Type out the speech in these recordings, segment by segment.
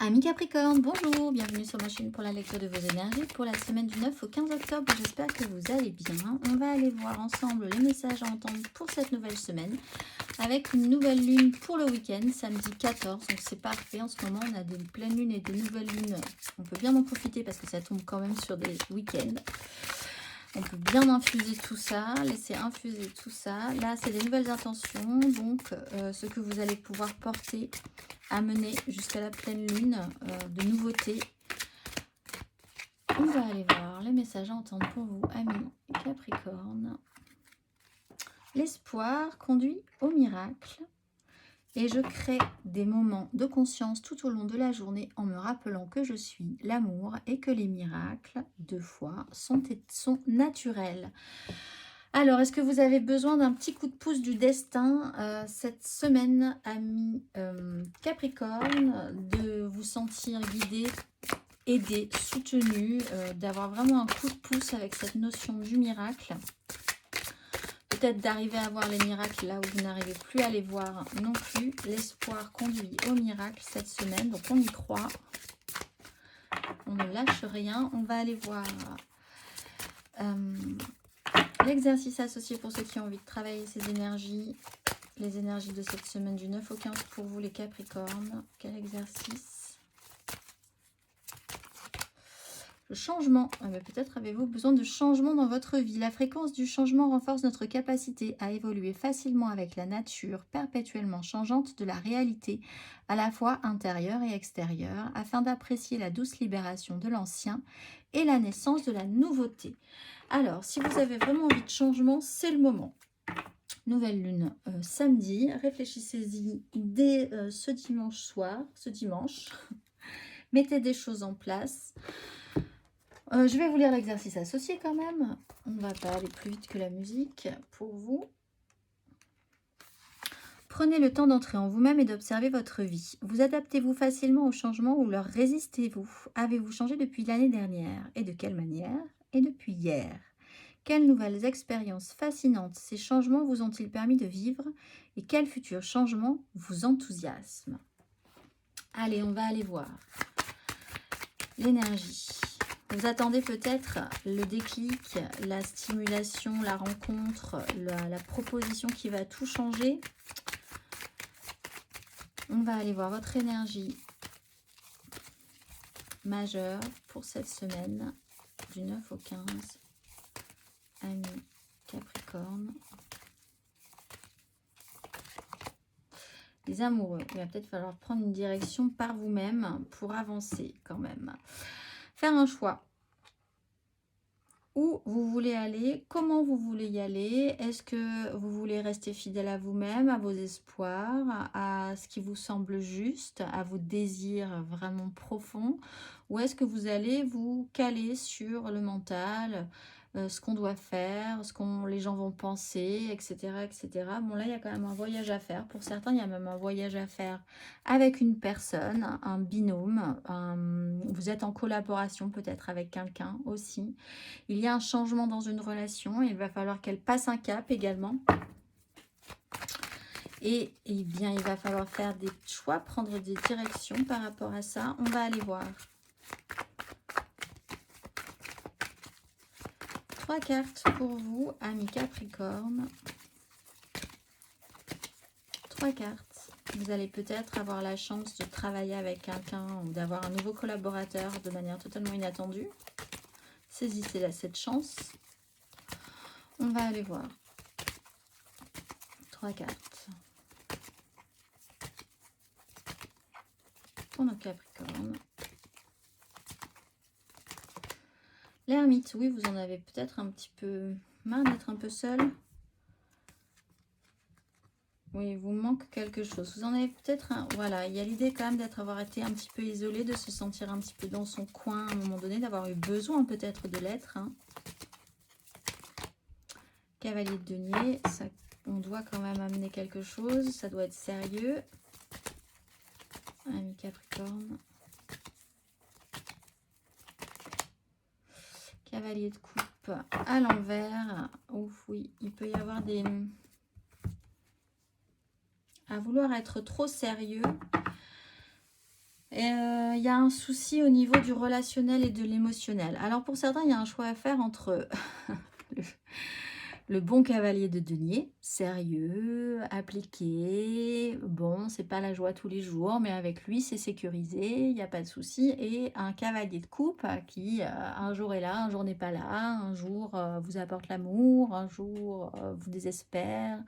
Amis Capricorne, bonjour, bienvenue sur ma chaîne pour la lecture de vos énergies pour la semaine du 9 au 15 octobre. J'espère que vous allez bien. On va aller voir ensemble les messages à entendre pour cette nouvelle semaine avec une nouvelle lune pour le week-end, samedi 14. Donc c'est parfait, en ce moment on a des pleines lunes et des nouvelles lunes. On peut bien en profiter parce que ça tombe quand même sur des week-ends. On peut bien infuser tout ça, laisser infuser tout ça. Là, c'est des nouvelles intentions, donc ce que vous allez pouvoir porter, amener jusqu'à la pleine lune, de nouveautés. On va aller voir les messages à entendre pour vous, amis Capricorne. L'espoir conduit au miracle. Et je crée des moments de conscience tout au long de la journée en me rappelant que je suis l'amour et que les miracles, deux fois, sont naturels. Alors, est-ce que vous avez besoin d'un petit coup de pouce du destin cette semaine, amis Capricorne, de vous sentir guidé, aidé, soutenu, d'avoir vraiment un coup de pouce avec cette notion du miracle? Peut-être d'arriver à voir les miracles là où vous n'arrivez plus à les voir non plus. L'espoir conduit au miracle cette semaine, donc on y croit. On ne lâche rien. On va aller voir l'exercice associé pour ceux qui ont envie de travailler ces énergies. Les énergies de cette semaine du 9 au 15 pour vous les Capricornes. Quel exercice? Le changement, peut-être avez-vous besoin de changement dans votre vie. La fréquence du changement renforce notre capacité à évoluer facilement avec la nature perpétuellement changeante de la réalité, à la fois intérieure et extérieure, afin d'apprécier la douce libération de l'ancien et la naissance de la nouveauté. Alors, si vous avez vraiment envie de changement, c'est le moment. Nouvelle lune samedi, réfléchissez-y dès ce dimanche soir, mettez des choses en place. Je vais vous lire l'exercice associé quand même. On ne va pas aller plus vite que la musique pour vous. Prenez le temps d'entrer en vous-même et d'observer votre vie. Vous adaptez-vous facilement aux changements ou leur résistez-vous? Avez-vous changé depuis l'année dernière? Et de quelle manière? Et depuis hier? Quelles nouvelles expériences fascinantes ces changements vous ont-ils permis de vivre? Et quels futurs changements vous enthousiasment? Allez, on va aller voir l'énergie. Vous attendez peut-être le déclic, la stimulation, la rencontre, la proposition qui va tout changer. On va aller voir votre énergie majeure pour cette semaine du 9 au 15. Amis Capricorne. Les amoureux, il va peut-être falloir prendre une direction par vous-même pour avancer quand même. Faire un choix. Où vous voulez aller, comment vous voulez y aller, est-ce que vous voulez rester fidèle à vous-même, à vos espoirs, à ce qui vous semble juste, à vos désirs vraiment profonds, ou est-ce que vous allez vous caler sur le mental, ce qu'on doit faire, ce que les gens vont penser, etc., etc. Bon, là, il y a quand même un voyage à faire. Pour certains, il y a même un voyage à faire avec une personne, un binôme. Vous êtes en collaboration peut-être avec quelqu'un aussi. Il y a un changement dans une relation. Il va falloir qu'elle passe un cap également. Et bien, il va falloir faire des choix, prendre des directions par rapport à ça. On va aller voir. 3 cartes pour vous, amis Capricorne. 3 cartes. Vous allez peut-être avoir la chance de travailler avec quelqu'un ou d'avoir un nouveau collaborateur de manière totalement inattendue. Saisissez cette chance. On va aller voir. 3 cartes. Pour nos Capricornes. L'ermite, oui, vous en avez peut-être un petit peu marre d'être un peu seul. Oui, il vous manque quelque chose. Vous en avez peut-être un... Voilà, il y a l'idée quand même avoir été un petit peu isolé, de se sentir un petit peu dans son coin à un moment donné, d'avoir eu besoin peut-être de l'être. Cavalier de denier, ça, on doit quand même amener quelque chose. Ça doit être sérieux. Ami Capricorne. Cavalier de coupe à l'envers. Ouf, oui, il peut y avoir des... À vouloir être trop sérieux. Il y a un souci au niveau du relationnel et de l'émotionnel. Alors pour certains, il y a un choix à faire entre le, le bon cavalier de denier, sérieux, appliqué, bon, c'est pas la joie tous les jours, mais avec lui, c'est sécurisé, il n'y a pas de souci. Et un cavalier de coupe qui, un jour est là, un jour n'est pas là, un jour vous apporte l'amour, un jour vous désespère.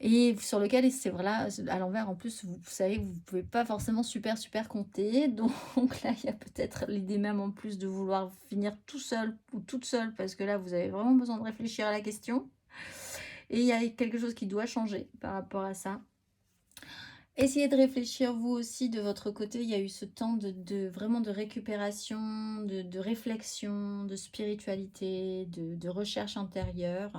Et sur lequel, c'est voilà, à l'envers, en plus, vous savez que vous ne pouvez pas forcément super compter. Donc là, il y a peut-être l'idée même en plus de vouloir finir tout seul ou toute seule, parce que là, vous avez vraiment besoin de réfléchir à la question. Et il y a quelque chose qui doit changer par rapport à ça. Essayez de réfléchir vous aussi de votre côté. Il y a eu ce temps vraiment de récupération, de réflexion, de spiritualité, de recherche intérieure.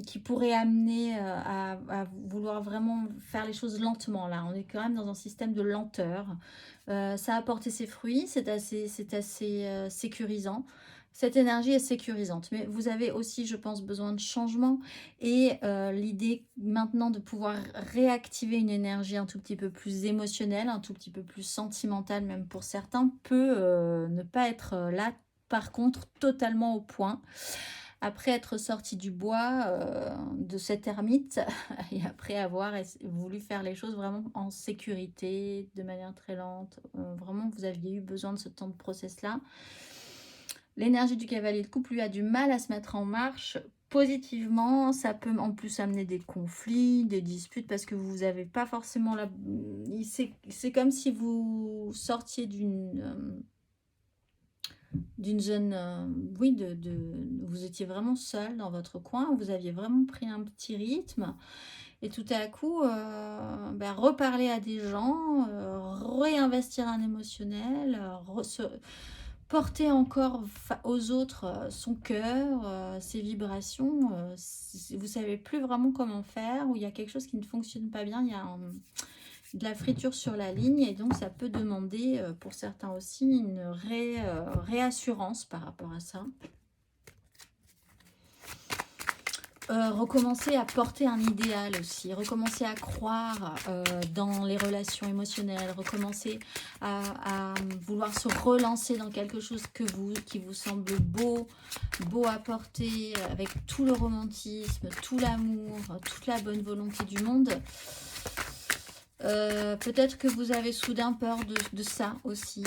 Qui pourrait amener à vouloir vraiment faire les choses lentement. Là, on est quand même dans un système de lenteur. Ça a apporté ses fruits, c'est assez sécurisant. Cette énergie est sécurisante, mais vous avez aussi, je pense, besoin de changement et l'idée maintenant de pouvoir réactiver une énergie un tout petit peu plus émotionnelle, un tout petit peu plus sentimentale, même pour certains, peut ne pas être là, par contre, totalement au point. Après être sorti du bois, de cette ermite, et après avoir voulu faire les choses vraiment en sécurité, de manière très lente, vraiment vous aviez eu besoin de ce temps de process-là. L'énergie du cavalier de coupe lui a du mal à se mettre en marche positivement. Ça peut en plus amener des conflits, des disputes, parce que vous n'avez pas forcément la... C'est comme si vous sortiez d'une zone, oui, vous étiez vraiment seul dans votre coin, vous aviez vraiment pris un petit rythme, et tout à coup, reparler à des gens, réinvestir un émotionnel, porter encore aux autres son cœur, ses vibrations, vous savez plus vraiment comment faire, ou il y a quelque chose qui ne fonctionne pas bien, il y a de la friture sur la ligne, et donc ça peut demander pour certains aussi une réassurance par rapport à ça. Recommencer à porter un idéal aussi, recommencer à croire dans les relations émotionnelles, recommencer à vouloir se relancer dans quelque chose qui vous semble beau à porter, avec tout le romantisme, tout l'amour, toute la bonne volonté du monde. Peut-être que vous avez soudain peur de ça aussi.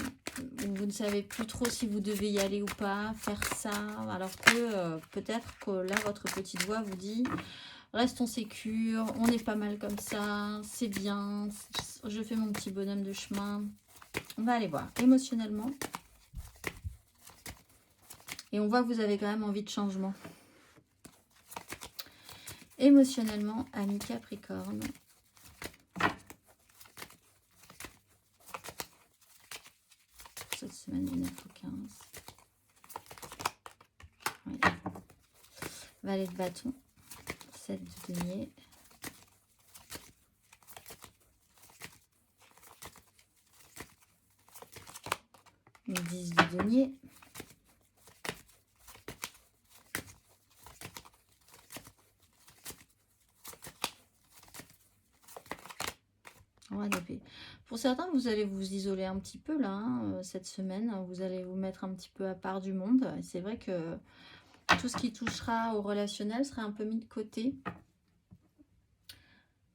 Vous ne savez plus trop si vous devez y aller ou pas, faire ça. Alors que peut-être que là, votre petite voix vous dit « Restons sécures, on est pas mal comme ça, c'est bien, je fais mon petit bonhomme de chemin. » On va aller voir émotionnellement. Et on voit que vous avez quand même envie de changement. Émotionnellement, ami Capricorne. Cette semaine du 9 au 15. Oui. Valet de bâton. 7 de denier. Le 10 de denier. Roi d'épée. Pour certains, vous allez vous isoler un petit peu là, cette semaine. Vous allez vous mettre un petit peu à part du monde. C'est vrai que tout ce qui touchera au relationnel sera un peu mis de côté.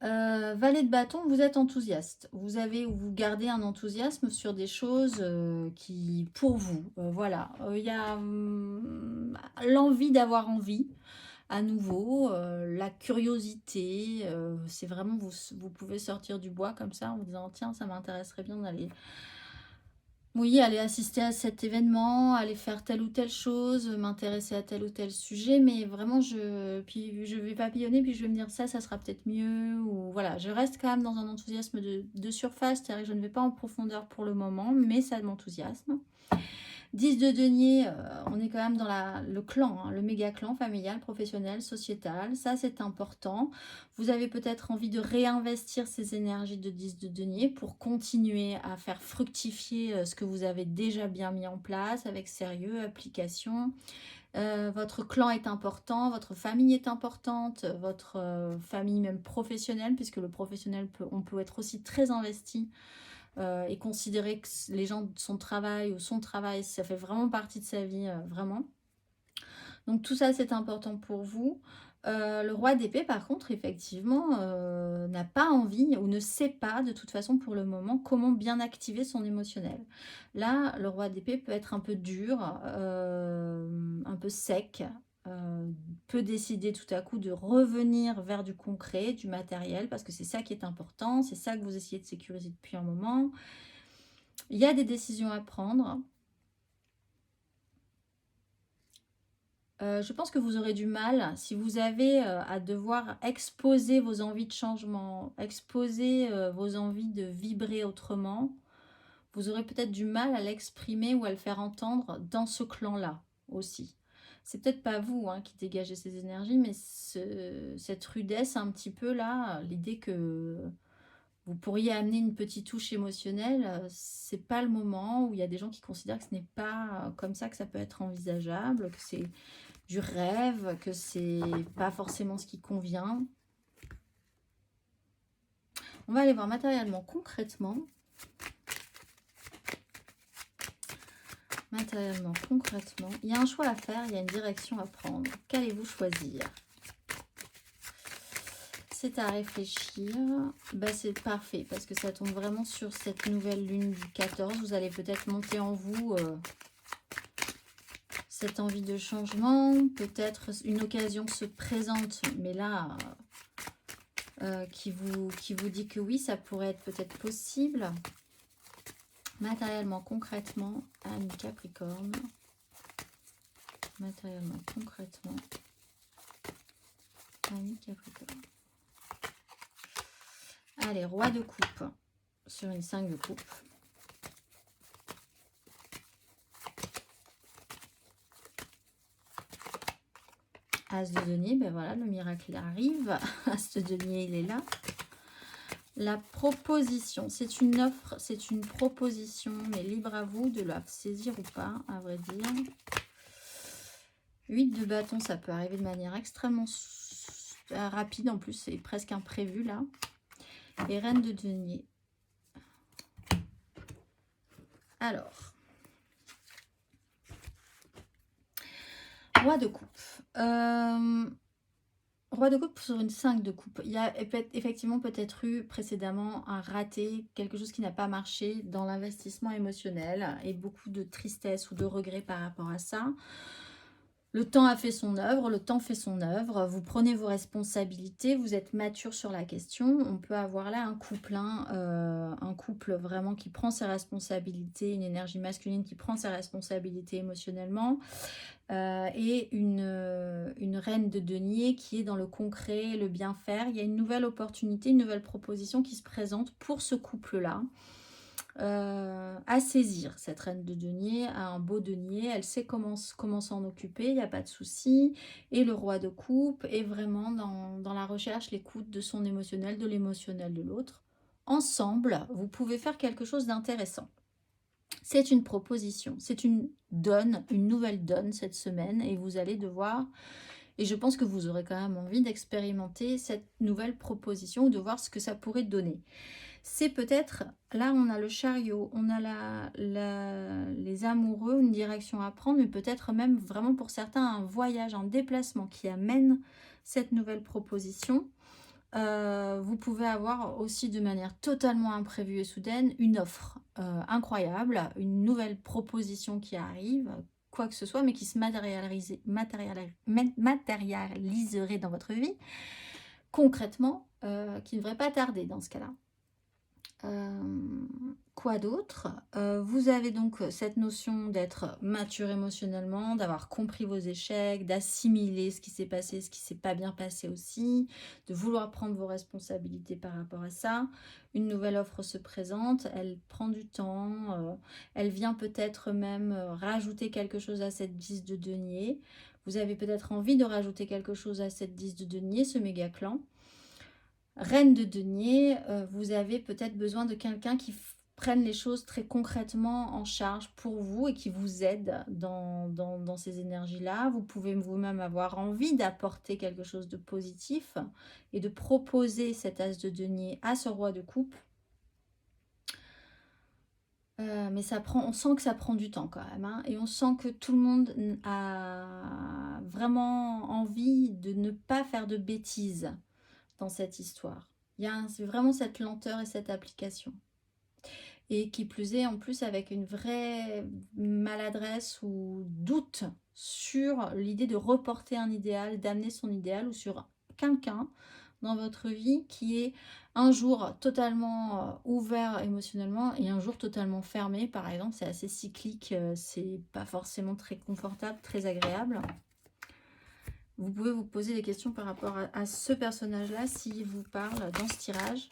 Valet de bâton, vous êtes enthousiaste. Vous gardez un enthousiasme sur des choses qui, pour vous, voilà. Il y a l'envie d'avoir envie. À nouveau, la curiosité, c'est vraiment, vous pouvez sortir du bois comme ça en vous disant, tiens, ça m'intéresserait bien d'aller, oui, aller assister à cet événement, aller faire telle ou telle chose, m'intéresser à tel ou tel sujet, mais vraiment, puis je vais papillonner, puis je vais me dire, ça sera peut-être mieux, ou voilà, je reste quand même dans un enthousiasme de surface, c'est-à-dire que je ne vais pas en profondeur pour le moment, mais ça m'enthousiasme. 10 de denier, on est quand même dans le clan, hein, le méga clan familial, professionnel, sociétal. Ça, c'est important. Vous avez peut-être envie de réinvestir ces énergies de 10 de denier pour continuer à faire fructifier ce que vous avez déjà bien mis en place avec sérieux, application. Votre clan est important, votre famille est importante, votre famille même professionnelle, puisque le professionnel, on peut être aussi très investi et considérer que les gens de son travail ou son travail, ça fait vraiment partie de sa vie, vraiment. Donc tout ça, c'est important pour vous. Le roi d'épée, par contre, effectivement, n'a pas envie ou ne sait pas, de toute façon, pour le moment, comment bien activer son émotionnel. Là, le roi d'épée peut être un peu dur, un peu sec, peut décider tout à coup de revenir vers du concret, du matériel, parce que c'est ça qui est important, c'est ça que vous essayez de sécuriser depuis un moment. Il y a des décisions à prendre. Je pense que vous aurez du mal, si vous avez à devoir exposer vos envies de changement, exposer vos envies de vibrer autrement, vous aurez peut-être du mal à l'exprimer ou à le faire entendre dans ce clan-là aussi. C'est peut-être pas vous hein, qui dégagez ces énergies, mais cette rudesse un petit peu là, l'idée que vous pourriez amener une petite touche émotionnelle, c'est pas le moment, où il y a des gens qui considèrent que ce n'est pas comme ça que ça peut être envisageable, que c'est du rêve, que c'est pas forcément ce qui convient. On va aller voir matériellement, concrètement. Matériellement, concrètement. Il y a un choix à faire, il y a une direction à prendre. Qu'allez-vous choisir? C'est à réfléchir. Bah, c'est parfait, parce que ça tombe vraiment sur cette nouvelle lune du 14. Vous allez peut-être monter en vous cette envie de changement. Peut-être une occasion se présente, mais là... qui vous dit que oui, ça pourrait être peut-être possible. Matériellement, concrètement, Ami Capricorne. Matériellement, concrètement, Ami Capricorne. Allez, roi de coupe sur une 5 de coupe. As de denier, ben voilà, le miracle arrive. As de denier, il est là. La proposition, c'est une offre, c'est une proposition, mais libre à vous de la saisir ou pas, à vrai dire. 8 de bâton, ça peut arriver de manière extrêmement rapide, en plus c'est presque imprévu là. Et reine de denier. Alors, roi de coupe. Roi de coupe sur une 5 de coupe. Il y a effectivement peut-être eu précédemment un raté, quelque chose qui n'a pas marché dans l'investissement émotionnel et beaucoup de tristesse ou de regret par rapport à ça. Le temps a fait son œuvre, le temps fait son œuvre. Vous prenez vos responsabilités, vous êtes mature sur la question. On peut avoir là un couple, un couple vraiment qui prend ses responsabilités, une énergie masculine qui prend ses responsabilités émotionnellement. Et une reine de denier qui est dans le concret, le bien faire. Il y a une nouvelle opportunité, une nouvelle proposition qui se présente pour ce couple-là. À saisir, cette reine de denier a un beau denier, elle sait comment s'en occuper, il n'y a pas de souci. Et le roi de coupe est vraiment dans la recherche, l'écoute de son émotionnel, de l'émotionnel de l'autre. Ensemble, vous pouvez faire quelque chose d'intéressant. C'est une proposition, c'est une donne, une nouvelle donne cette semaine, et vous allez devoir, et je pense que vous aurez quand même envie d'expérimenter cette nouvelle proposition ou de voir ce que ça pourrait donner. C'est peut-être, là on a le chariot, on a les amoureux, une direction à prendre, mais peut-être même vraiment pour certains un voyage, un déplacement qui amène cette nouvelle proposition. Vous pouvez avoir aussi de manière totalement imprévue et soudaine une offre incroyable, une nouvelle proposition qui arrive, quoi que ce soit, mais qui se matérialiserait dans votre vie, concrètement, qui ne devrait pas tarder dans ce cas-là. Quoi d'autre? Vous avez donc cette notion d'être mature émotionnellement, d'avoir compris vos échecs, d'assimiler ce qui s'est passé, ce qui s'est pas bien passé aussi, de vouloir prendre vos responsabilités par rapport à ça. Une nouvelle offre se présente, elle prend du temps, elle vient peut-être même rajouter quelque chose à cette 10 de denier. Vous avez peut-être envie de rajouter quelque chose à cette 10 de denier, ce méga clan. Reine de denier, vous avez peut-être besoin de quelqu'un qui prenne les choses très concrètement en charge pour vous et qui vous aide dans ces énergies-là. Vous pouvez vous-même avoir envie d'apporter quelque chose de positif et de proposer cet as de denier à ce roi de coupe. mais ça prend, on sent que ça prend du temps quand même, hein, et on sent que tout le monde a vraiment envie de ne pas faire de bêtises dans cette histoire. Il y a vraiment cette lenteur et cette application. Et qui plus est, en plus, avec une vraie maladresse ou doute sur l'idée de reporter un idéal, d'amener son idéal, ou sur quelqu'un dans votre vie qui est un jour totalement ouvert émotionnellement et un jour totalement fermé, par exemple. C'est assez cyclique, c'est pas forcément très confortable, très agréable. Vous pouvez vous poser des questions par rapport à ce personnage-là s'il vous parle dans ce tirage.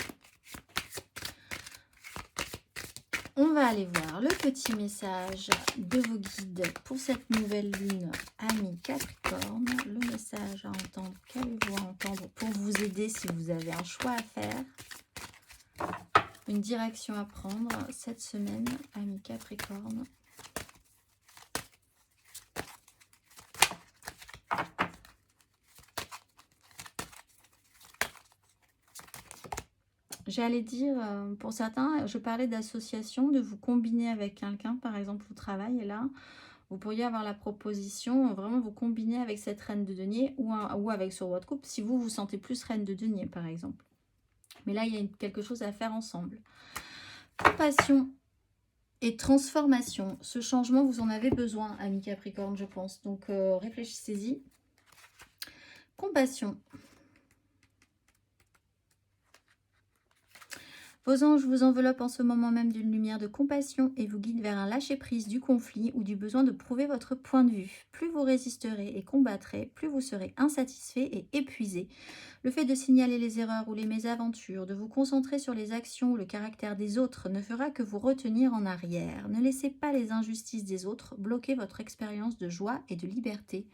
On va aller voir le petit message de vos guides pour cette nouvelle lune, amis Capricorne. Le message à entendre, qu'avez-vous à entendre pour vous aider si vous avez un choix à faire, une direction à prendre cette semaine, amis Capricorne. J'allais dire, pour certains, je parlais d'association, de vous combiner avec quelqu'un, par exemple au travail, et là, vous pourriez avoir la proposition, vraiment vous combiner avec cette reine de denier ou avec sur votre couple, si vous vous sentez plus reine de denier, par exemple. Mais là, il y a quelque chose à faire ensemble. Compassion et transformation. Ce changement, vous en avez besoin, amis Capricorne, je pense. Donc, réfléchissez-y. Compassion. Vos anges vous enveloppent en ce moment même d'une lumière de compassion et vous guident vers un lâcher-prise du conflit ou du besoin de prouver votre point de vue. Plus vous résisterez et combattrez, plus vous serez insatisfait et épuisé. Le fait de signaler les erreurs ou les mésaventures, de vous concentrer sur les actions ou le caractère des autres ne fera que vous retenir en arrière. Ne laissez pas les injustices des autres bloquer votre expérience de joie et de liberté.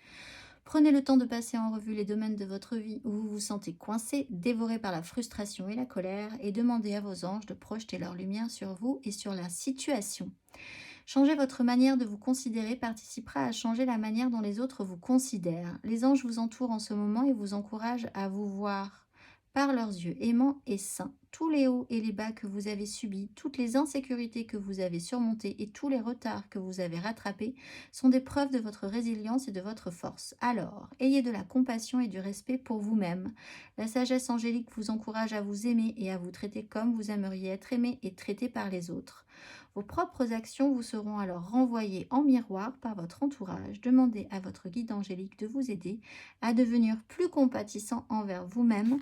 Prenez le temps de passer en revue les domaines de votre vie où vous vous sentez coincé, dévoré par la frustration et la colère, et demandez à vos anges de projeter leur lumière sur vous et sur la situation. Changer votre manière de vous considérer participera à changer la manière dont les autres vous considèrent. Les anges vous entourent en ce moment et vous encouragent à vous voir par leurs yeux aimants et sains. Tous les hauts et les bas que vous avez subis, toutes les insécurités que vous avez surmontées et tous les retards que vous avez rattrapés sont des preuves de votre résilience et de votre force. Alors, ayez de la compassion et du respect pour vous-même. La sagesse angélique vous encourage à vous aimer et à vous traiter comme vous aimeriez être aimé et traité par les autres. Vos propres actions vous seront alors renvoyées en miroir par votre entourage. Demandez à votre guide angélique de vous aider à devenir plus compatissant envers vous-même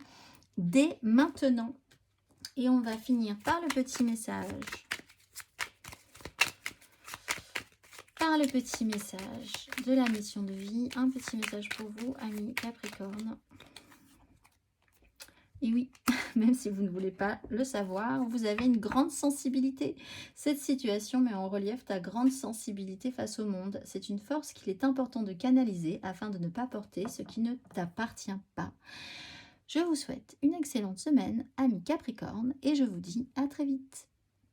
dès maintenant. Et on va finir par le petit message. Par le petit message de la mission de vie. Un petit message pour vous, amis Capricorne. Et oui, même si vous ne voulez pas le savoir, vous avez une grande sensibilité. Cette situation met en relief ta grande sensibilité face au monde. C'est une force qu'il est important de canaliser afin de ne pas porter ce qui ne t'appartient pas. Je vous souhaite une excellente semaine, amis Capricorne, et je vous dis à très vite.